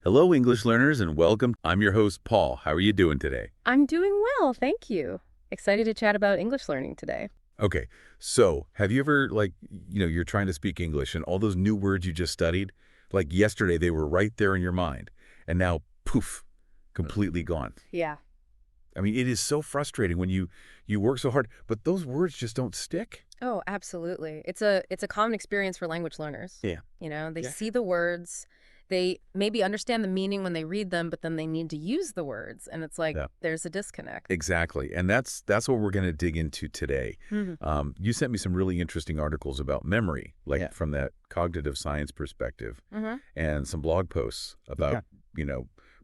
Hello, English learners, and welcome. I'm your host, Paul. How are you doing today? I'm doing well, thank you. Excited to chat about English learning today. Okay, so have you ever, you're trying to speak English and all those new words you just studied, like yesterday, they were right there in your mind, and now, poof, completely gone. Yeah. I mean, it is so frustrating when you work so hard, but those words just don't stick. Oh, absolutely. It's a common experience for language learners. Yeah. They Yeah. see the words, they maybe understand the meaning when they read them, but then they need to use the words, and it's like Yeah. there's a disconnect. Exactly, and that's what we're going to dig into today. Mhm. You sent me some really interesting articles about memory, like Yeah. from that cognitive science perspective, Mhm. and some blog posts about,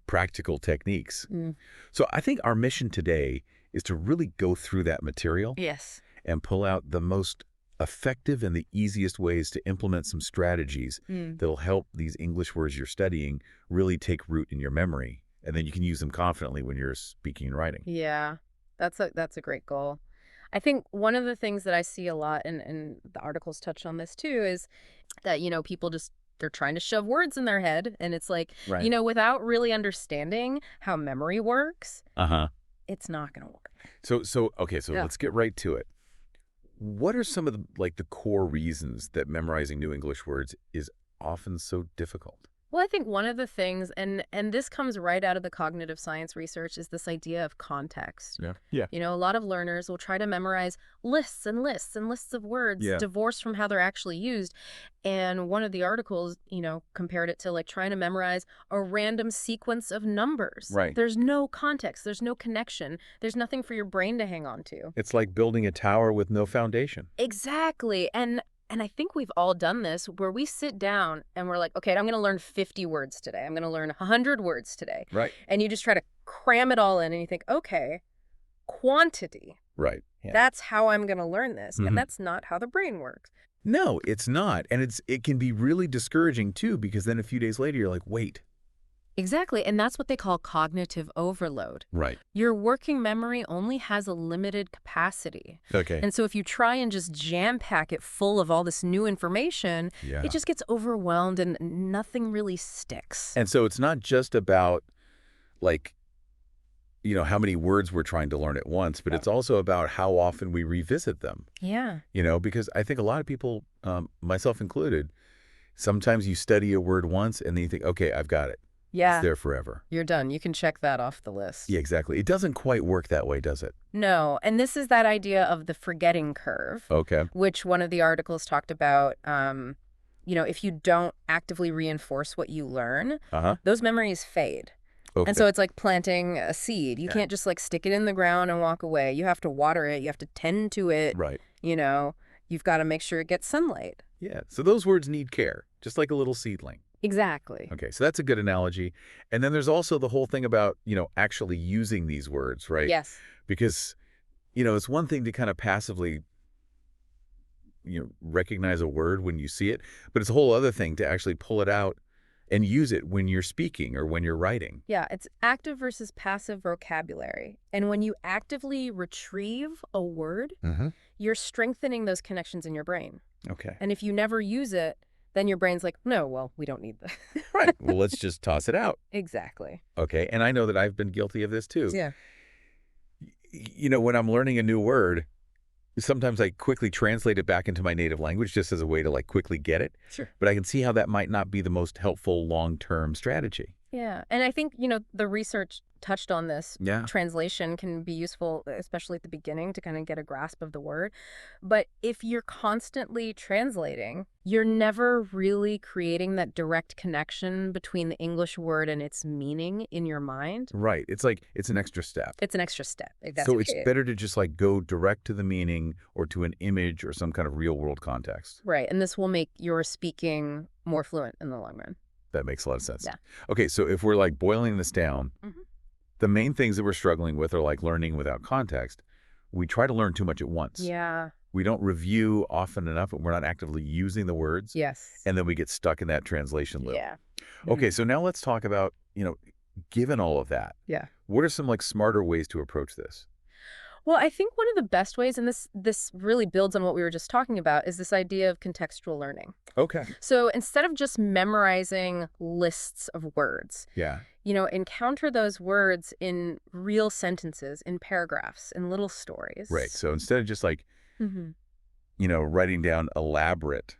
practical techniques. Mm. So I think our mission today is to really go through that material Yes. and pull out the most effective and the easiest ways to implement some strategies Mm. that'll help these English words you're studying really take root in your memory. And then you can use them confidently when you're speaking and writing. Yeah. That's a great goal. I think one of the things that I see a lot, and the articles touch on this too, is that, people just they're trying to shove words in their head. And it's like, Right. without really understanding how memory works, Uh-huh. it's not going to work. So Yeah. let's get right to it. What are some of the core reasons that memorizing new English words is often so difficult? Well, I think one of the things, and this comes right out of the cognitive science research, is this idea of context. Yeah. Yeah. A lot of learners will try to memorize lists and lists and lists of words Yeah. divorced from how they're actually used. And one of the articles, compared it to like trying to memorize a random sequence of numbers. Right. There's no context. There's no connection. There's nothing for your brain to hang on to. It's like building a tower with no foundation. Exactly. And I think we've all done this where we sit down and we're like, okay, I'm going to learn 50 words today. I'm going to learn 100 words today. Right. And you just try to cram it all in and you think, okay, quantity. Right. Yeah. That's how I'm going to learn this. Mhm. And that's not how the brain works. No, it's not. And it can be really discouraging too, because then a few days later you're like, wait. Exactly. And that's what they call cognitive overload. Right. Your working memory only has a limited capacity. Okay. And so if you try and just jam pack it full of all this new information, Yeah. it just gets overwhelmed and nothing really sticks. And so it's not just about how many words we're trying to learn at once, but it's also about how often we revisit them. Yeah. Because I think a lot of people, myself included, sometimes you study a word once and then you think, okay, I've got it. Yeah. It's there forever. You're done. You can check that off the list. Yeah, exactly. It doesn't quite work that way, does it? No. And this is that idea of the forgetting curve, Okay. which one of the articles talked about. If you don't actively reinforce what you learn, Uh-huh. those memories fade. Okay. And so it's like planting a seed. You Yeah. can't just like stick it in the ground and walk away. You have to water it. You have to tend to it. Right. You've got to make sure it gets sunlight. Yeah. So those words need care, just like a little seedling. Exactly. Okay. So that's a good analogy. And then there's also the whole thing about, actually using these words, right? Yes. Because, it's one thing to kind of passively, recognize a word when you see it, but it's a whole other thing to actually pull it out and use it when you're speaking or when you're writing. Yeah, it's active versus passive vocabulary. And when you actively retrieve a word, Mm-hmm. you're strengthening those connections in your brain. Okay. And if you never use it, then your brain's like, no, well, we don't need this. Right. Well, let's just toss it out. Exactly. Okay. And I know that I've been guilty of this too. Yeah. When I'm learning a new word, sometimes I quickly translate it back into my native language just as a way to quickly get it. Sure. But I can see how that might not be the most helpful long-term strategy. Yeah. And I think, the research touched on this. Yeah. Translation can be useful, especially at the beginning, to kind of get a grasp of the word. But if you're constantly translating, you're never really creating that direct connection between the English word and its meaning in your mind. Right. It's an extra step. It's an extra step. That's So it's okay. better to just go direct to the meaning or to an image or some kind of real world context. Right. And this will make your speaking more fluent in the long run. That makes a lot of sense. Yeah. Okay, so if we're boiling this down, Mhm. the main things that we're struggling with are learning without context. We try to learn too much at once. Yeah. We don't review often enough, and we're not actively using the words. Yes. And then we get stuck in that translation loop. Yeah. Okay, so now let's talk about, given all of that, Yeah. what are some smarter ways to approach this? Well, I think one of the best ways, and this really builds on what we were just talking about, is this idea of contextual learning. Okay. So instead of just memorizing lists of words, Yeah. encounter those words in real sentences, in paragraphs, in little Right. stories. So instead of just like, Hmm. writing down elaborate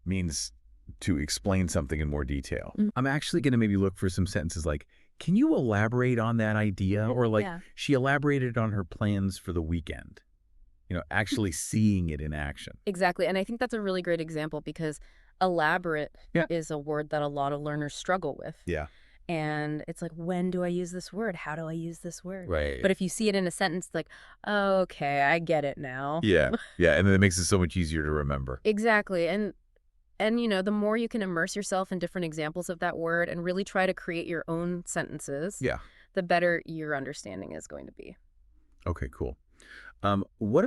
means to explain something in more detail. Mhm. I'm actually going to maybe look for some sentences like, can you elaborate on that idea? Or like, Yeah. she elaborated on her plans for the weekend. Actually seeing it in action. Exactly. And I think that's a really great example because elaborate Yeah. is a word that a lot of learners struggle with. Yeah. And it's like, when do I use this word? How do I use this word? Right. But if you see it in a sentence, it's like, oh, okay, I get it now. Yeah. Yeah. And then it makes it so much easier to remember. Exactly. And the more you can immerse yourself in different examples of that word and really try to create your own sentences, Yeah. the better your understanding is going to be. Okay, cool. What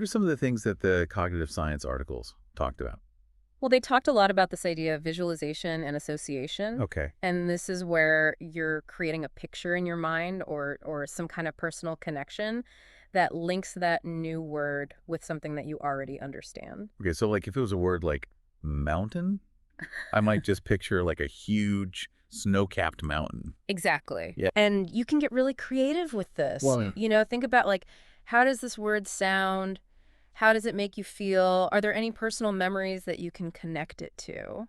are some of the things that the cognitive science articles talked about? Well, they talked a lot about this idea of visualization and association. Okay. And this is where you're creating a picture in your mind or some kind of personal connection that links that new word with something that you already understand. Okay, so like if it was a word like mountain, I might just picture like a huge snow-capped mountain. Exactly. Yeah. And you can get really creative with this. Well, Think about like, how does this word sound? How does it make you feel? Are there any personal memories that you can connect it to?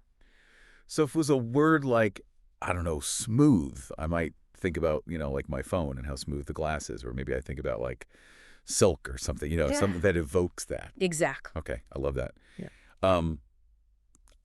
so if it was a word like, I don't know, smooth, I might think about, like my phone and how smooth the glass is, or maybe I think about like silk or something, Yeah. something that evokes that. Exactly. Okay, I love that. Yeah.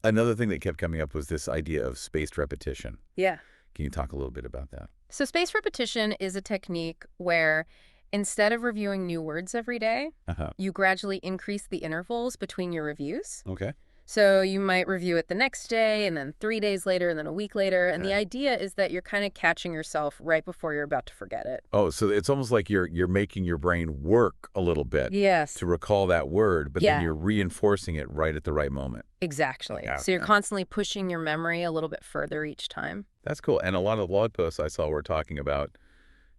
Another thing that kept coming up was this idea of spaced repetition. Yeah. Can you talk a little bit about that? So spaced repetition is a technique where instead of reviewing new words every day, Uh-huh. you gradually increase the intervals between your reviews. Okay. So you might review it the next day and then 3 days later and then a week later. And the Okay. idea is that you're kind of catching yourself right before you're about to forget it. Oh, so it's almost like you're making your brain work a little bit Yes. to recall that word, but Yeah. then you're reinforcing it right at the right moment. Exactly. Yeah. So you're constantly pushing your memory a little bit further each time. That's cool. And a lot of blog posts I saw were talking about,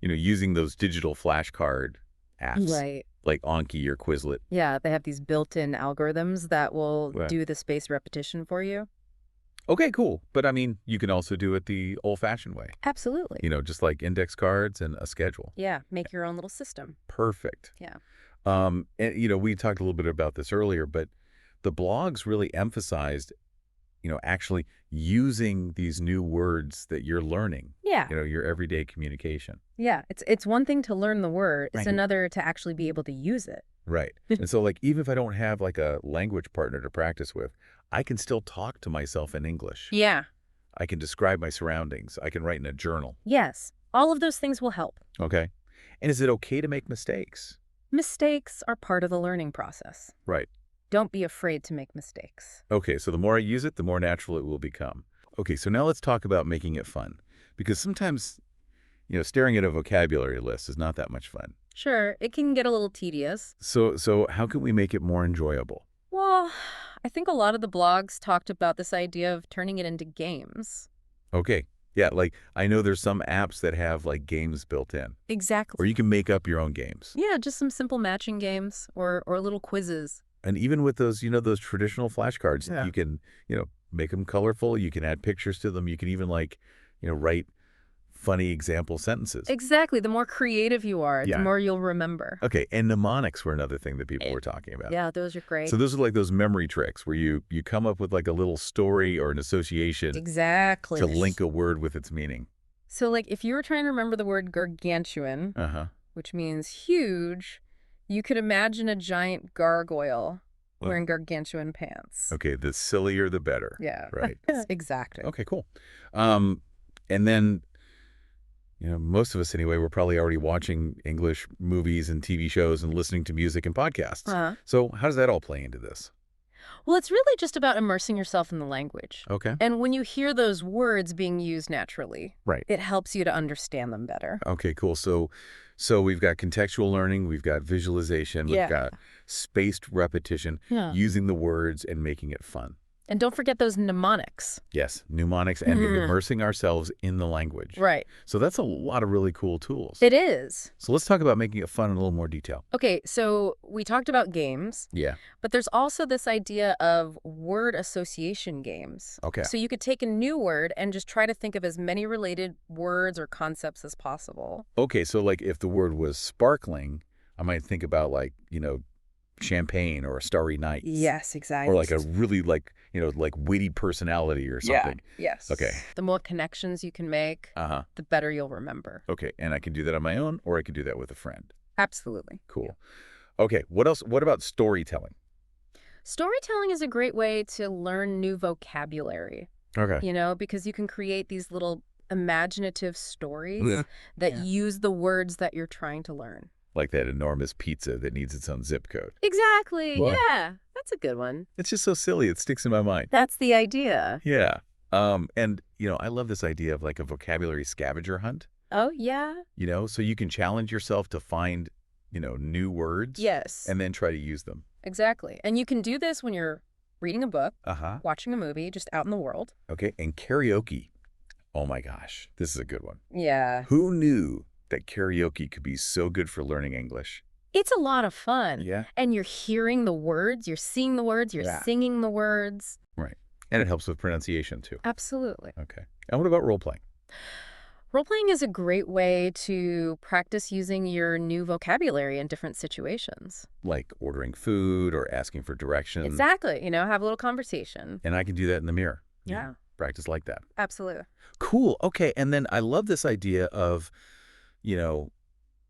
using those digital flashcard apps Right. like Anki or Quizlet. Yeah, they have these built-in algorithms that will Right. do the spaced repetition for you. Okay, cool. But I mean, you can also do it the old-fashioned way. Absolutely. Just like index cards and a schedule. Yeah, make your own little system. Perfect. Yeah. And we talked a little bit about this earlier, but the blogs really emphasized, actually using these new words that you're learning, Yeah. your everyday communication. Yeah, it's one thing to learn the word. It's Right. another to actually be able to use it. Right. And so like, even if I don't have like a language partner to practice with, I can still talk to myself in English. Yeah. I can describe my surroundings. I can write in a journal. Yes. All of those things will help. Okay. And is it okay to make mistakes? Mistakes are part of the learning process. Right. Don't be afraid to make mistakes. Okay, so the more I use it, the more natural it will become. Okay, so now let's talk about making it fun. Because sometimes, staring at a vocabulary list is not that much fun. Sure, it can get a little tedious. So how can we make it more enjoyable? Well, I think a lot of the blogs talked about this idea of turning it into games. Okay, yeah, like I know there's some apps that have like games built in. Or Exactly. you can make up your own games. Yeah, just some simple matching games or little quizzes. And even with those, those traditional flashcards, Yeah. you can, make them colorful. You can add pictures to them. You can even like, write funny example sentences. Exactly. The more creative you are, Yeah. the more you'll remember. Okay, and mnemonics were another thing that people were talking about. Yeah, those are great. So those are like those memory tricks where you come up with like a little story or an association Exactly. to link a word with its meaning. So, like, if you were trying to remember the word gargantuan, Uh-huh. which means huge, you could imagine a giant gargoyle Well- wearing gargantuan pants. Okay, the sillier the better. Yeah. Right. Exactly. Okay, cool. And then, most of us anyway, we're probably already watching English movies and TV shows and listening to music and podcasts. Uh-huh. So how does that all play into this? Well, it's really just about immersing yourself in the language. Okay. And when you hear those words being used naturally, Right. it helps you to understand them better. Okay, cool. So we've got contextual learning, we've got visualization, Yeah. we've got spaced repetition, Yeah. using the words and making it fun. And don't forget those mnemonics. Yes, mnemonics and immersing ourselves in the language. Right. So that's a lot of really cool tools. It is. So let's talk about making it fun in a little more detail. Okay, so we talked about games, Yeah. but there's also this idea of word association games. Okay. So you could take a new word and just try to think of as many related words or concepts as possible. Okay, so like if the word was sparkling, I might think about like, champagne or a starry night. Yes, exactly. Or like a really like witty personality or something. Yeah, yes. Okay. The more connections you can make, Uh-huh. the better you'll remember. Okay, and I can do that on my own or I can do that with a friend. Absolutely. Cool. Okay, what else? What about storytelling? Storytelling is a great way to learn new vocabulary, Okay. because you can create these little imaginative stories Yeah. that use the words that you're trying to learn. Like that enormous pizza that needs its own zip code. Exactly. Wow. Yeah, that's a good one. It's just so silly. It sticks in my mind. That's the idea. Yeah. And I love this idea of like a vocabulary scavenger hunt, Oh, yeah? so you can challenge yourself to find, new words. Yes. And then try to use them. Exactly. And you can do this when you're reading a book, Uh-huh. watching a movie, just out in the world. Okay, and karaoke. Oh my gosh, this is a good one. Yeah. Who knew that karaoke could be so good for learning English? It's a lot of fun. Yeah. And you're hearing the words, you're seeing the words, you're Yeah. singing the words. Right. And it helps with pronunciation too. Absolutely. Okay. And what about role playing? Role-playing is a great way to practice using your new vocabulary in different situations. Like ordering food or asking for directions. Exactly. Have a little conversation. And I can do that in the mirror. Yeah. Practice like that. Absolutely. Cool. Okay. And then I love this idea of,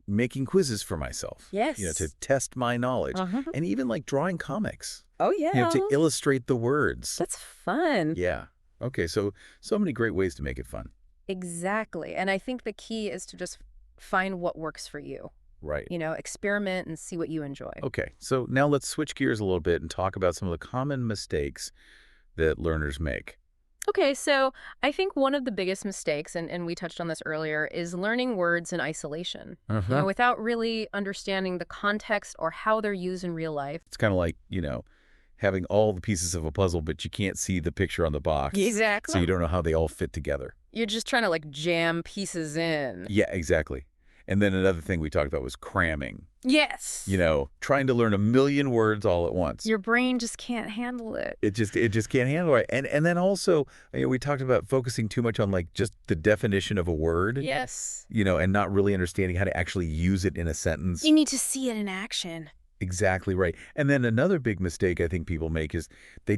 making quizzes for myself. Yes. To test my knowledge. Uh-huh. And even like drawing comics. Oh, yeah. To illustrate the words. That's fun. Yeah. Okay. So many great ways to make it fun. Exactly. And I think the key is to just find what works for you. Right. Experiment and see what you enjoy. Okay. So now let's switch gears a little bit and talk about some of the common mistakes that learners make. Okay, so I think one of the biggest mistakes, and we touched on this earlier, is learning words in isolation. Uh-huh. Without really understanding the context or how they're used in real life. It's kind of like, having all the pieces of a puzzle, but you can't see the picture on the box. Exactly. So you don't know how they all fit together. You're just trying to jam pieces in. Yeah, exactly. And then another thing we talked about was cramming. Yes. Trying to learn a million words all at once. Your brain just can't handle it. It just can't handle it. And then also, we talked about focusing too much on just the definition of a word. Yes. And not really understanding how to actually use it in a sentence. You need to see it in action. Exactly right. And then another big mistake I think people make is they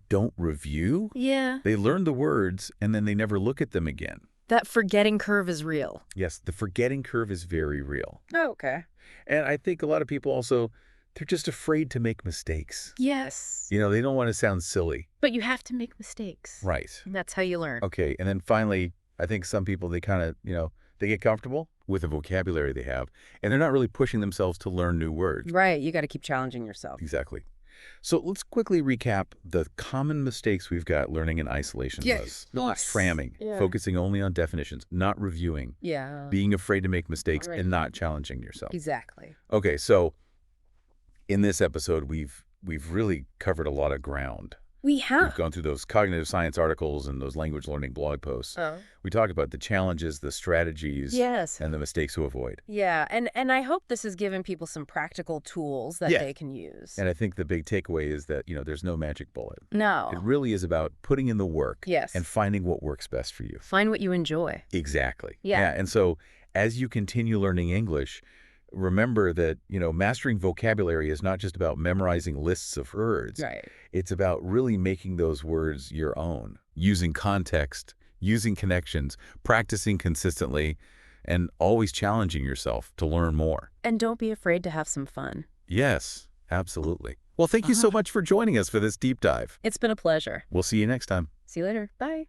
don't review. Yeah. They learn the words and then they never look at them again. That forgetting curve is real. Yes, the forgetting curve is very real. Oh, okay. And I think a lot of people also, they're just afraid to make mistakes. Yes. They don't want to sound silly. But you have to make mistakes. Right. And that's how you learn. Okay. And then finally, I think some people, they kind of, they get comfortable with the vocabulary they have, and they're not really pushing themselves to learn new words. Right. You got to keep challenging yourself. Exactly. So let's quickly recap the common mistakes we've got learning in isolation. Yes. Nice. Cramming, Yeah. focusing only on definitions, not reviewing, Yeah. being afraid to make mistakes, Right. and not challenging yourself. Exactly. Okay, so in this episode, we've really covered a lot of ground. We have. We've gone through those cognitive science articles and those language learning blog posts. Oh. We talked about the challenges, the strategies, Yes. and the mistakes to avoid. Yeah. And I hope this has given people some practical tools that Yeah. they can use. And I think the big takeaway is that, there's no magic bullet. No. It really is about putting in the work Yes. and finding what works best for you. Find what you enjoy. Exactly. Yeah. And so as you continue learning English, remember that, mastering vocabulary is not just about memorizing lists of words. Right. It's about really making those words your own, using context, using connections, practicing consistently, and always challenging yourself to learn more. And don't be afraid to have some fun. Yes, absolutely. Well, thank you so much for joining us for this deep dive. It's been a pleasure. We'll see you next time. See you later. Bye.